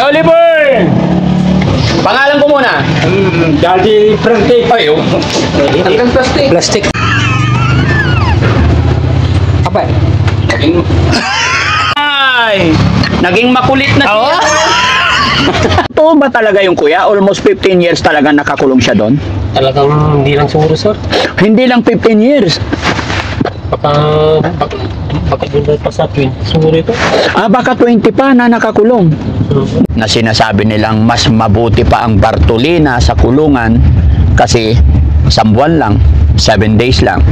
Oliver! Pangalan ko muna. Daddy Frankie pa yun. Hanggang plastic. Plastic. Apa? Ay! Naging makulit na siya. Totoo ba talaga yung kuya? Almost 15 years talaga nakakulong siya doon? Talagang hindi lang siguro, sir. Hindi lang 15 years. Baka doon pa sa 20 siguro ito. Baka 20 pa na nakakulong. Na sinasabi nilang mas mabuti pa ang Bartolina sa kulungan kasi isang buwan lang, 7 days lang.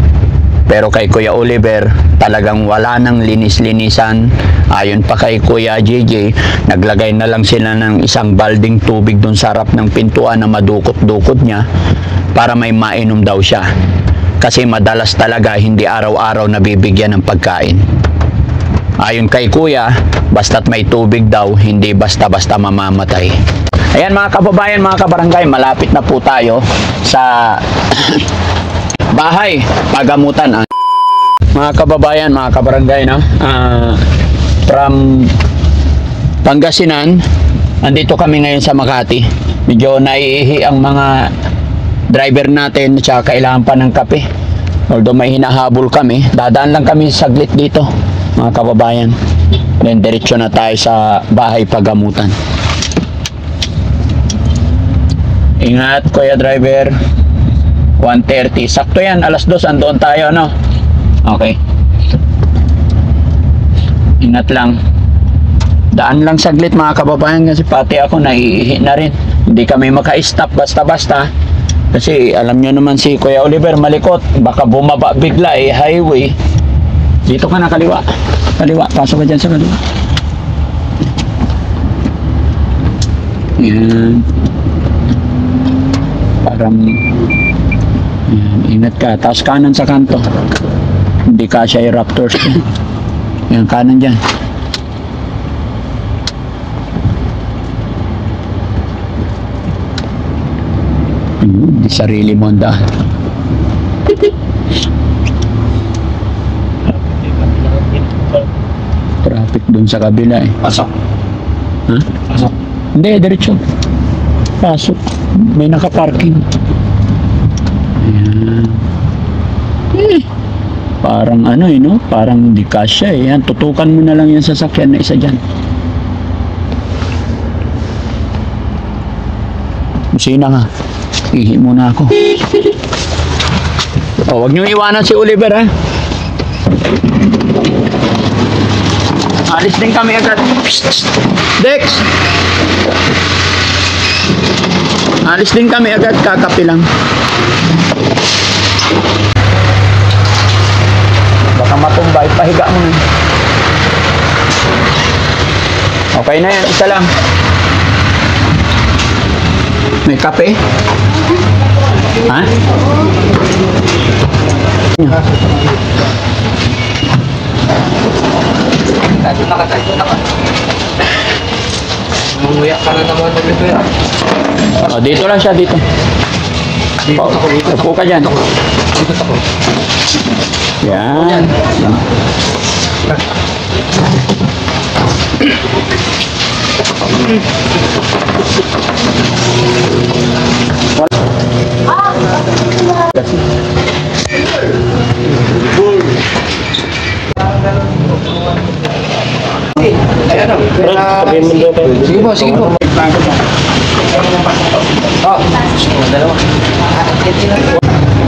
Pero kay Kuya Oliver, talagang wala nang linis-linisan. Ayon pa kay Kuya JJ, naglagay na lang sila ng isang balding tubig dun sa harap ng pintuan na madukot-dukot niya para may mainom daw siya. Kasi madalas talaga hindi araw-araw nabibigyan ng pagkain. Ayon kay Kuya, basta't may tubig daw, hindi basta-basta mamamatay. Ayan mga kababayan, mga kabarangay, malapit na po tayo sa bahay pagamutan. Mga kababayan, mga kabarangay, no? From Pangasinan, andito kami ngayon sa Makati. Medyo naiihi ang mga driver natin, tsaka kailangan pa ng kape. Although may hinahabol kami, dadaan lang kami saglit dito, mga kababayan. Then diretso na tayo sa bahay pagamutan. Ingat, kuya driver. 1:30. Sakto yan, alas 2 andoon tayo, no? Okay. Ingat lang. Daan lang saglit mga kababayan kasi pati ako naiihi na rin. Hindi kami maka-stop basta-basta. Kasi alam nyo naman si Kuya Oliver malikot. Baka bumaba bigla highway. Dito ka na kaliwa. Kaliwa, pasok ka dyan sa kaliwa. Yan. Parang yan, ingat ka. Tapos kanan sa kanto. Hindi ka siya yung Raptors. Yan, kanan dyan. Hindi sarili mo ang daan. Traffic dun sa kabila eh. Pasok. Ha? Pasok. Hindi, diretso. Pasok. May nakaparking. Ayan. Parang ano no? Parang di kasya eh. Yan, tutukan mo na lang yung sasakyan na isa dyan. Musina nga. Ihi muna ako. Huwag niyo iwanan si Oliver ha. Alis din kami agad. Dex! Alis din kami agad, kakapi lang. Baka matumba, ipahiga mo na. Okay na yan, isa lang. May kape? Ha? Umuya ka na naman na dito yan. Dito lang siya, dito. Upo ka dyan. Dito ako. Yan. Sige po, sige po. Dalawa.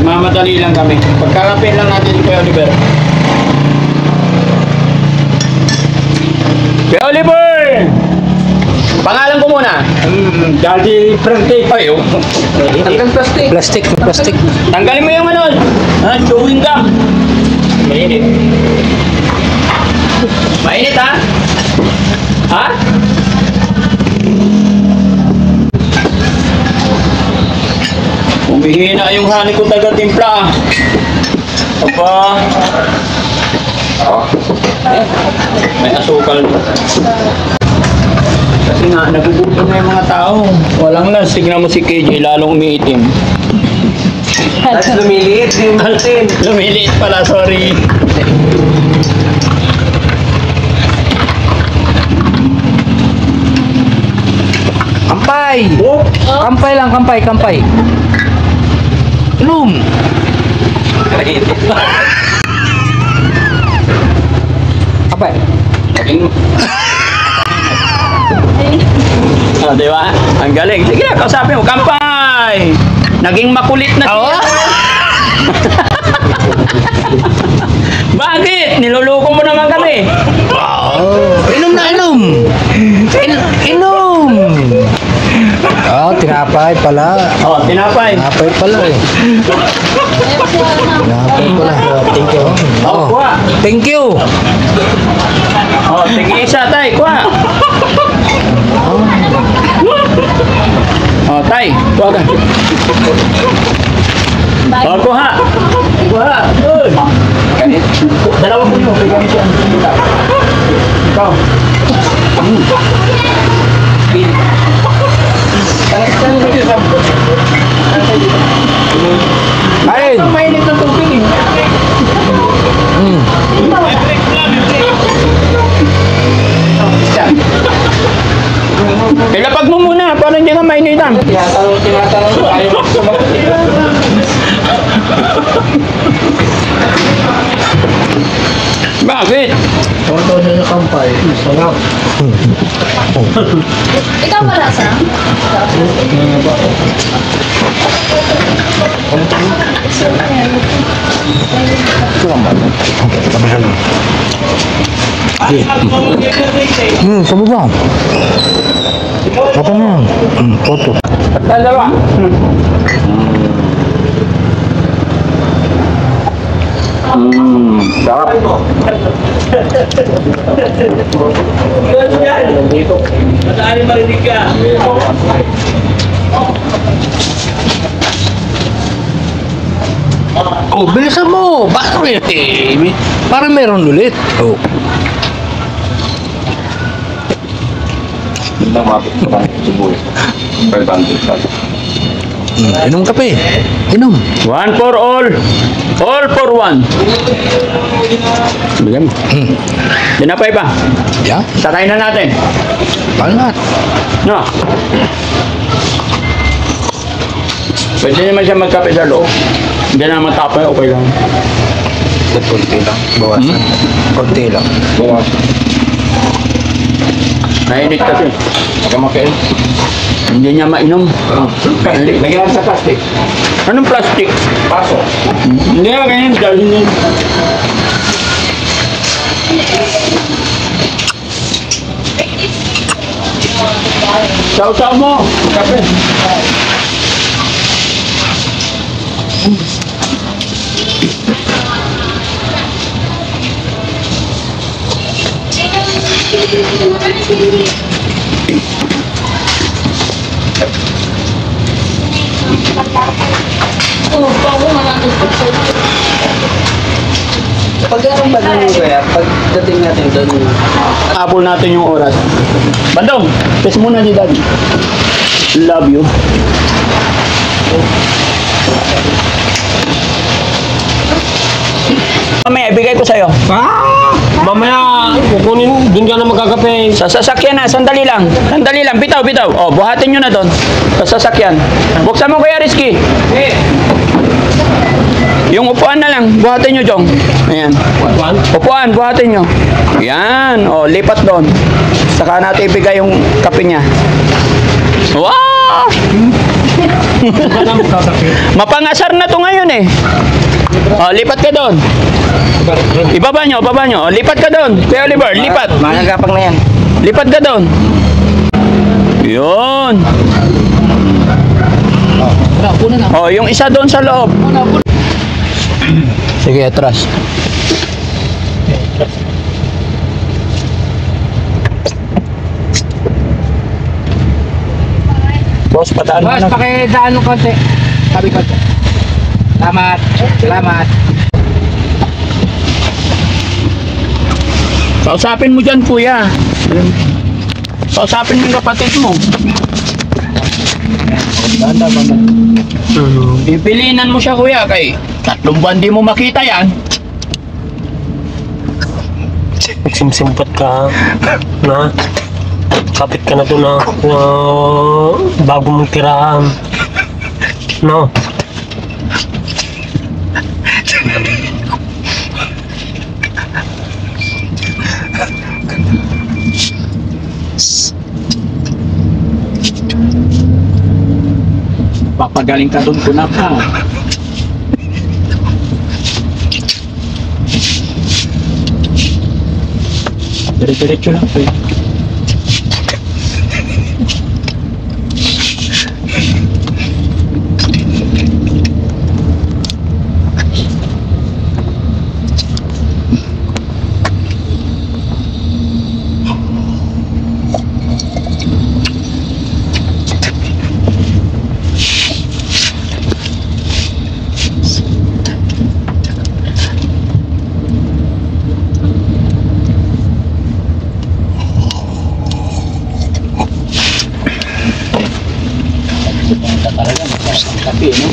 Mamadali lang kami. Pagkakapin lang natin Kuya Oliver. Kuya Oliver! Pangalan ko muna. Daddy Frankie pa yun. Hanggang plastic. Plastic. Tanggalin mo yung ano. Chewing gum. Mainit. Mainit ha? Ha? Humihina yung hani ko taga-timpla. Aba. May asukal. Kasi nga, nagugutom na yung mga tao. Walang las. Tignan mo si KJ, lalong umiitim. At lumiliit yung natin. Lumiliit pala, sorry. Kampay! Oh. Kampay lang, kampay. Inom! Kampay. Oh, di ba? Ang galing. Sige na, kausapin mo. Kampay! Naging makulit na siya. Bakit? Niloloko mo naman kami. Inom na inom! Inom! Oh, tinapay pala. Oh, tinapay. Tinapay pala eh. Tinapay pala. Thank you. Oh, kuha. Thank you. Oh, sige isa, tay. Kuha. Oh, tay. Kuha ka. Oh, kuha. Kuha. Good. Dalawa po nyo. Bigyan siya. Ikaw. Kain. Mainit ng tubig eh. Ilapag mo muna para hindi ka mainitan. Tinatanong ko, ayaw mo sumagot. Bakit? Toto na sa kampay. Sarap. Ikaw wala sa? Sabi ba? Toto na yan. Toto. Dalawa. Sarap. Madali marinig ka. Oh, bilisan mo. Bakit eh? Para meron ulit. Oh. Inom kape. Inom. One for all. All for one. Bigyan mo. Dinapay pa. Yeah. Sakay na natin. Pangat. No. Pwede naman siya magkape sa loob. Hindi na matapay, okay lang. Konti lang. Bawasan. Konti lang. Bawasan. Mainit kasi. Magkamakin. Hindi niya mainom. Plastic. Lagyan sa plastic. Anong plastic? Paso. Hindi nga ganyan. Dahil niya. Saw-saw mo. Kape. Pag anong bagay kaya, pagdating natin doon, Apple natin yung oras. Bandong, kiss muna si Daddy. Love you. Mamaya, ibigay ko sa'yo. mamaya kukunin, dun ka na magkakape. Sa sasakyan na, sandali lang. Sandali lang, bitaw, bitaw. O, buhatin nyo na doon. Sa sasakyan. Buksan mo, Kuya Rizky. Yung upuan na lang, buhatin nyo, Jong. Ayan. Upuan, buhatin nyo. Yan. O, lipat doon. Saka natin ibigay yung kape niya. Wow! Mapangasar na to ngayon eh. O, lipat ka doon. Ibaba nyo, ibaba nyo. O, lipat ka doon. Kuya Oliver, lipat. Magagapang na yan. Lipat ka doon. Yun. Oh, yung isa doon sa loob. Sige, atras. Boss, pataan mo Boss, na. pakidaan ng konti. Sabi konti. Salamat. Salamat. Kausapin mo dyan, kuya. Kausapin mo yung kapatid mo. Pipilinan mo siya, kuya, kay 3 buwan di mo makita yan. Simsimpat ka. Na? Kakapit ka na to na bago mong tirahan. No? Papagaling ka doon, kunak ka. Dire-diretso lang, pre. Talaga, matas ang kape, no?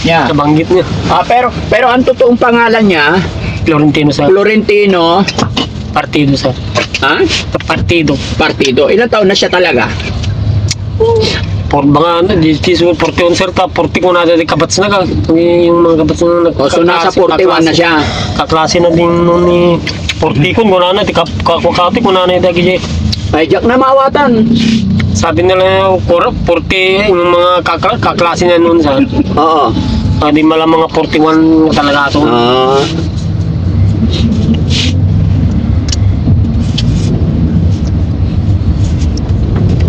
Yeah. Sa banggit niya. Pero ang totoong pangalan niya, Florentino sir. Florentino, Partido sir. ha? Partido. Partido. Ilang taon na siya talaga? Por mga 41 sir, 40 ko na dati kabats na ka. Yung mga kabats na O, so nasa 41 na siya. Kaklase na din nun ni 40 ko na na, kakakati ko na na yung dagi. Ay, Jack na maawatan. Sabi nila 40 yung mga kaklase na nun sir. Oo. Hindi mala mga 41 talaga ito.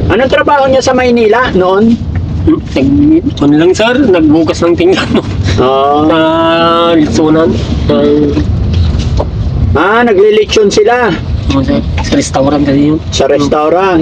Anong trabaho niya sa Maynila noon? Ano lang sir, nagbukas ng tingnan mo. Oo. Na litsunan. Naglilitsyon sila Sa restaurant kasi yun. sa restaurant.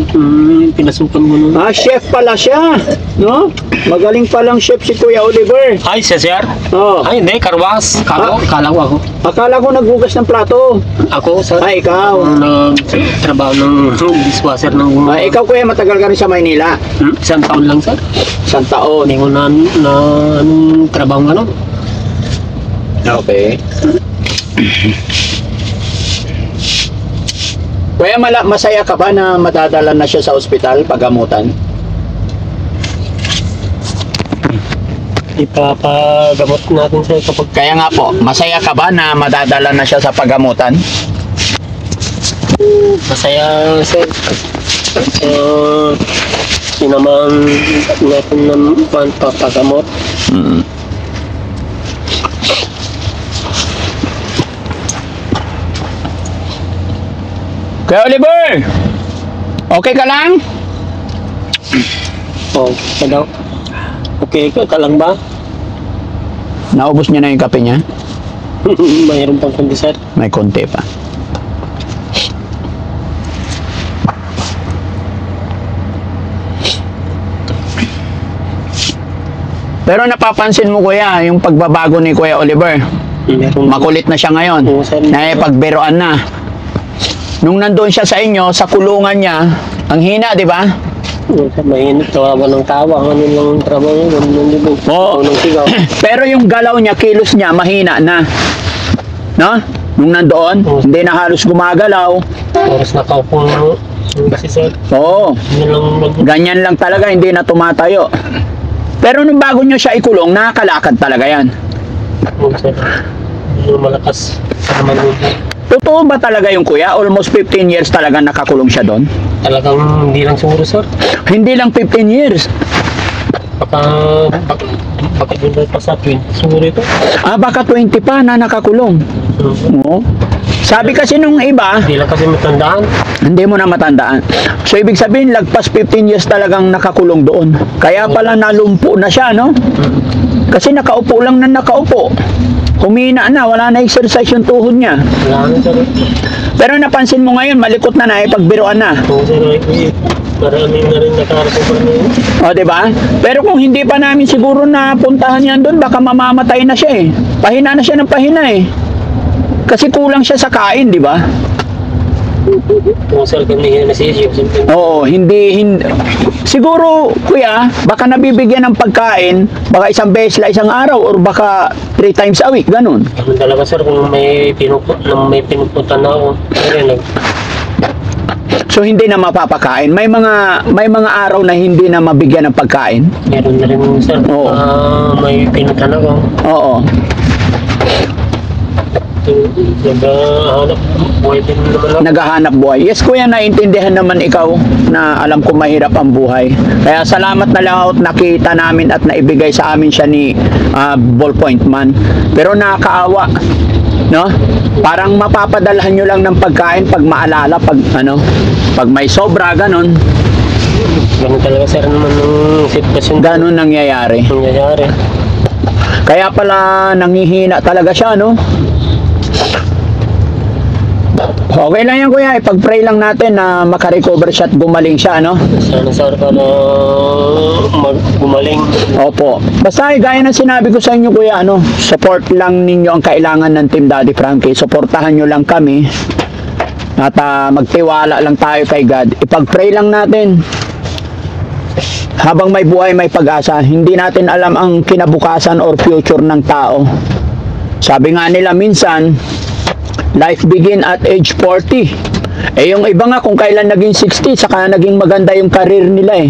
Pinasukan mo nun. Chef pala siya, no? Magaling palang chef si Kuya Oliver. Ay, siya sir? Oh. Ay, hindi, karwas. Kala ko ako. Akala ko naghugas ng plato. Ako, sir. Ay, ikaw. Nagtrabaho ng dishwasher ng... Ikaw Kuya, matagal ka rin sa Maynila. Isang taon lang, sir. Isang taon. Hindi ko na anong trabaho ano. Okay. Kuya, masaya ka ba na madadala na siya sa ospital pagamutan? Ipapagamot natin siya kapag... Kaya nga po, masaya ka ba na madadala na siya sa pagamutan? Masaya, sir. Sinaman natin ng papagamot. Kuya Oliver! Okay ka lang? Okay daw. Okay ka lang ba? Naubos niya na yung kape niya? Mayroon pang kundi, sir. May konti pa. Pero napapansin mo Kuya, yung pagbabago ni Kuya Oliver. Meron. Makulit na siya ngayon. Oo, sir. Pagbiroan na. Nung nandoon siya sa inyo, sa kulungan niya, ang hina, di ba? Mainit, tawa ng tawa. Ano lang ang trabaho yun? Oo. Ng sigaw. Pero yung galaw niya, kilos niya, mahina na. No? Nung nandoon, Oo. hindi na halos gumagalaw. Oras nakaupo na. Kasi sir, Oo. yun lang Ganyan lang talaga, hindi na tumatayo. Pero nung bago niyo siya ikulong, nakakalakad talaga yan. sir. Yung malakas. Sa naman yun. Totoo ba talaga yung Kuya? Almost 15 years talaga nakakulong siya doon? Talagang hindi lang siguro, sir. Hindi lang 15 years. Baka yun pa sa 20 siguro ito. Baka 20 pa na nakakulong. Oo. Sabi kasi nung iba, Hindi lang kasi matandaan. hindi mo na matandaan. So, ibig sabihin, lagpas 15 years talagang nakakulong doon. Kaya pala nalumpo na siya, no? Kasi nakaupo lang na nakaupo. Humina na, wala na exercise yung tuhod niya. Wala na, sir. Pero napansin mo ngayon, malikot na na, pagbiruan na. Oo, sir. Maraming na rin nakarecover na yun. O, di ba? Pero kung hindi pa namin siguro napuntahan yan doon, baka mamamatay na siya eh. Pahina na siya ng pahina eh. Kasi kulang siya sa kain, di ba? Oo, sir. Kami na siya. Oo, hindi. Siguro, Kuya, baka nabibigyan ng pagkain, baka isang beses lang isang araw or baka 3 times a week, ganun. Ganun talaga, sir. Kung may pinupunta na ako. Ayun, So hindi na mapapakain. May mga araw na hindi na mabigyan ng pagkain. Meron na rin sir. Oo. May pinutan ako. Oo. Naghahanap buhay din naman ako. Naghahanap buhay. Yes kuya, naintindihan naman ikaw na alam ko mahirap ang buhay. Kaya salamat na lang at nakita namin at naibigay sa amin siya ni Ballpoint Man. Pero nakakaawa, no? Parang mapapadalhan nyo lang ng pagkain pag maalala, pag may sobra, ganon. Ganun talaga sir naman ng sitwasyon. Ganon nangyayari. Nangyayari. Kaya pala nangihina talaga siya, no? Okay lang yan kuya, ipag-pray lang natin na makarecover siya at gumaling siya, no? Sana sir para gumaling. Opo. Basta gaya ng sinabi ko sa inyo kuya, support lang ninyo ang kailangan ng Team Daddy Frankie. Suportahan nyo lang kami. At magtiwala lang tayo kay God. Ipag-pray lang natin. Habang may buhay, may pag-asa. Hindi natin alam ang kinabukasan or future ng tao. Sabi nga nila minsan, life begin at age 40. Yung iba nga kung kailan naging 60, saka naging maganda yung career nila eh.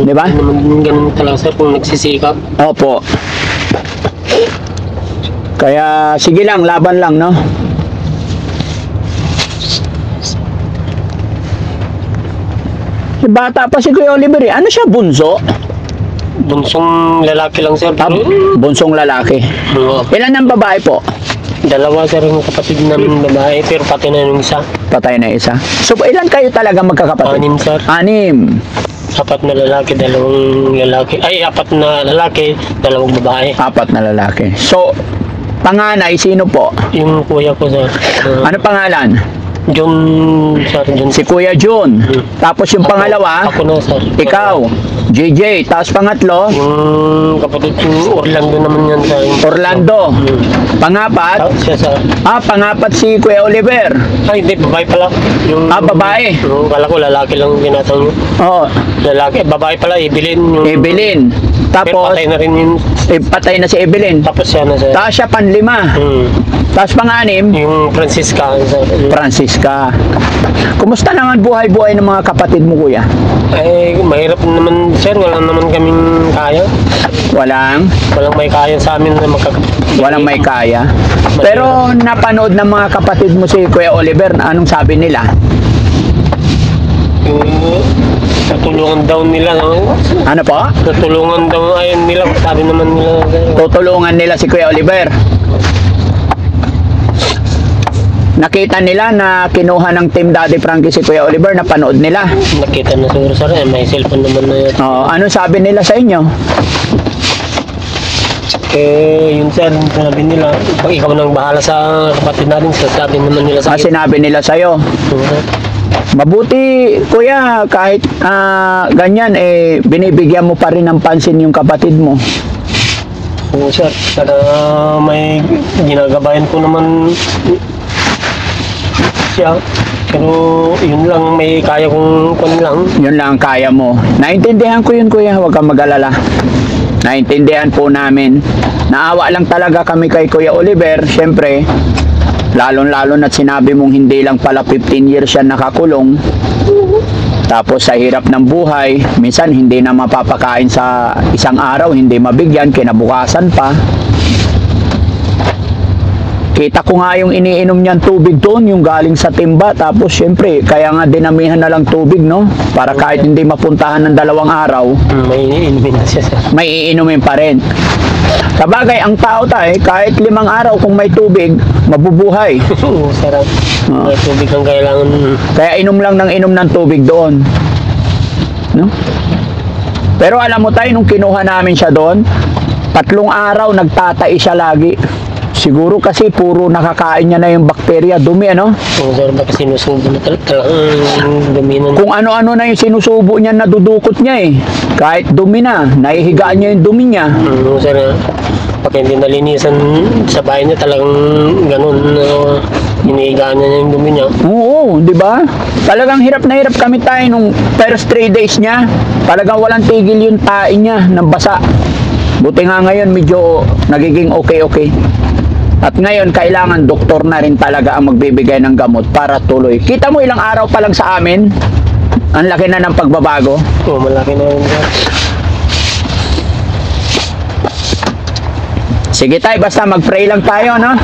Di ba? Hindi naman ganun talaga sir kung nagsisikap. Opo. Kaya sige lang, laban lang, no? Bata pa si Kuya Oliver, ano siya, bunso? Bunsong lalaki lang sir. Bunsong lalaki. Oo. Ilan ang babae po? Dalawa sir yung kapatid namin babae pero pati na yung isa. Patay na isa. So, ilan kayo talaga magkakapatid? 6 sir. 6. 4 na lalaki, 2 lalaki. Ay, 4 na lalaki, 2 babae. 4 na lalaki. So, panganay, sino po? Yung kuya ko sir. Ano pangalan? John, sir, John. Si Kuya Jun. Tapos yung pangalawa, Ako na sir. ikaw, JJ. Tapos pangatlo, Yung kapatid yung Orlando naman yan sir. Orlando. Pangapat, Siya sir. pangapat si Kuya Oliver. Ay, hindi, babae pala. Yung, Babae. Yung kala ko lalaki lang binatang nyo. Oh, Lalaki, babae pala, Evelyn. Yung, Evelyn. Pero Tapos, patay na rin yun. patay na si Evelyn. Tapos siya na sir. Tapos siya panlima. Tapos panganim, Yung Francisca sir. Francisca. Kumusta naman buhay-buhay ng mga kapatid mo, kuya? Ay, mahirap naman sir. Wala naman kaming kaya. Walang Walang may kaya sa amin na walang may kaya. Pero napanood ng mga kapatid mo si Kuya Oliver, anong sabi nila? Tutulungan daw nila. Ano po? Tutulungan daw ayun nila. Sabi naman nila. Tutulungan nila si Kuya Oliver. Nakita nila na kinuha ng Team Daddy Frankie si Kuya Oliver, napanood nila. Nakita na siguro sir. May cellphone naman na yun. Ano sabi nila sa inyo? Yun sir, sabi nila, pag ikaw nang bahala sa kapatid natin, sabi naman nila sa akin. Sinabi nila sa'yo. Mabuti, kuya, kahit ganyan, binibigyan mo pa rin ng pansin yung kapatid mo. Oo sir, sana may ginagabayan ko naman siya. Pero yun lang, may kaya kong lang. Yun lang ang kaya mo. Naintindihan ko yun, kuya, huwag kang mag-alala. Naintindihan po namin. Naawa lang talaga kami kay Kuya Oliver, syempre, lalong-lalo na't sinabi mong hindi lang pala 15 years siya nakakulong. Tapos sa hirap ng buhay, minsan hindi na mapapakain sa isang araw, hindi mabigyan, kinabukasan pa. Kita ko nga yung iniinom niyang tubig doon, yung galing sa timba. Tapos syempre, kaya nga dinamihan na lang tubig, no? Para kahit hindi mapuntahan ng 2 araw, May inumin na siya sir. may iinumin pa rin. Sabagay, ang tao tayo, kahit 5 araw kung may tubig, mabubuhay. Oo, sarap. May tubig ang kailangan. Kaya inom lang ng inom ng tubig doon. No? Pero alam mo tayo, nung kinuha namin siya doon, 3 araw nagtatai siya lagi. Siguro kasi puro nakakain niya na yung bakterya, dumi, ano? Oo sir, baka sinusubo na talagang dominan. Kung ano-ano na yung sinusubo niya, nadudukot niya eh. Kahit dumi na, naihigaan niya yung dumi niya. Oo sir, pag hindi nalinisan sa bahay niya talagang ganun. Inihigaan niya yung dumi niya. Oo, di ba? Talagang hirap na hirap kami tayo nung first 3 days niya. Talagang walang tigil yung tae niya ng basa. Buti nga ngayon medyo nagiging okay-okay. At ngayon, kailangan doktor na rin talaga ang magbibigay ng gamot para tuloy. Kita mo ilang araw pa lang sa amin, ang laki na ng pagbabago. Oo, malaki na yun. Sige tayo, basta mag-pray lang tayo, no?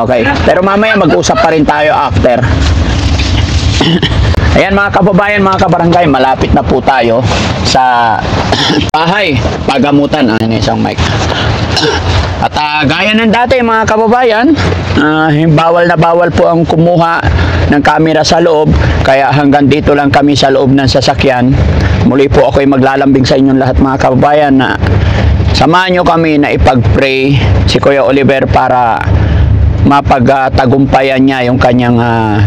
Okay. Pero mamaya mag-usap pa rin tayo after. Ayan mga kababayan, mga kabarangay, malapit na po tayo sa bahay pagamutan. Ano isang mic. At gaya ng dati mga kababayan, bawal na bawal po ang kumuha ng camera sa loob. Kaya hanggang dito lang kami sa loob ng sasakyan. Muli po ako'y maglalambing sa inyong lahat mga kababayan na samahan nyo kami na ipag-pray si Kuya Oliver para mapagtagumpayan niya yung kanyang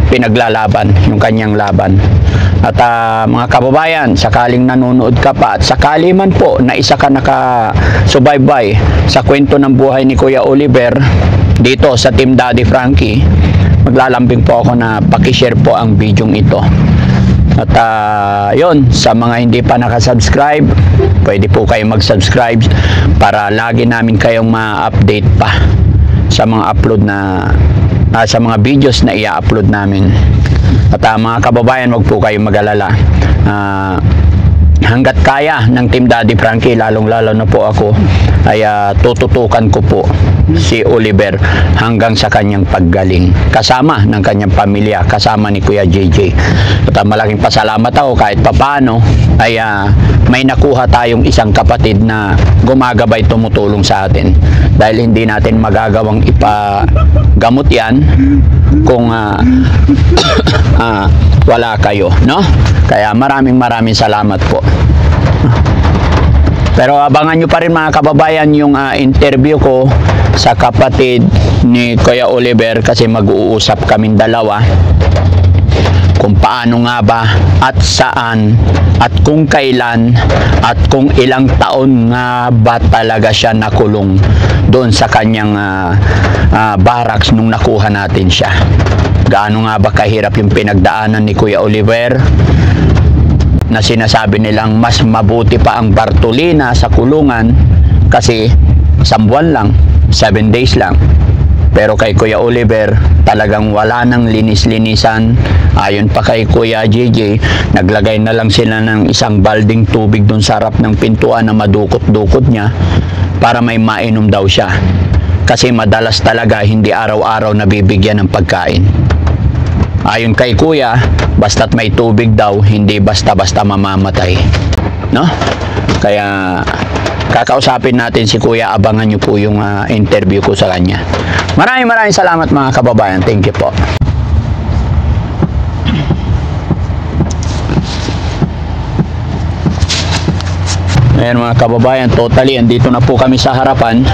pinaglalaban, yung kanyang laban. At mga kababayan, sakaling nanonood ka pa at sakali man po na isa ka nakasubaybay sa kwento ng buhay ni Kuya Oliver dito sa Team Daddy Frankie, maglalambing po ako na pakishare po ang video ito. At yun, sa mga hindi pa nakasubscribe, pwede po kayo mag-subscribe para lagi namin kayong ma-update pa sa mga upload na sa mga videos na i-upload namin. At mga kababayan, wag po kayong mag-alala. Hanggat kaya ng Team Daddy Frankie, lalong-lalo na po ako, ay tututukan ko po si Oliver hanggang sa kanyang paggaling, kasama ng kanyang pamilya, kasama ni Kuya JJ. At malaking pasalamat ako kahit papano ay may nakuha tayong isang kapatid na gumagabay, tumutulong sa atin, dahil hindi natin magagawang ipagamot yan kung wala kayo, no? Kaya maraming salamat po. Pero abangan nyo pa rin mga kababayan yung interview ko sa kapatid ni Kuya Oliver, kasi mag-uusap kaming dalawa kung paano nga ba at saan at kung kailan at kung ilang taon nga ba talaga siya nakulong doon sa kanyang barracks nung nakuha natin siya. Gaano nga ba kahirap yung pinagdaanan ni Kuya Oliver, na sinasabi nilang mas mabuti pa ang Bartolina sa kulungan kasi 1 buwan lang, 7 days lang. Pero kay Kuya Oliver, talagang wala nang linis-linisan. Ayon pa kay Kuya JJ, naglagay na lang sila ng isang balding tubig dun sa harap ng pintuan na madukot-dukot niya para may mainom daw siya. Kasi madalas talaga hindi araw-araw nabibigyan ng pagkain. Ayon kay Kuya, basta't may tubig daw, hindi basta-basta mamamatay. No? Kaya kakausapin natin si Kuya, abangan nyo po yung interview ko sa kanya. Maraming salamat mga kababayan. Thank you po. Ayan mga kababayan, totally andito na po kami sa harapan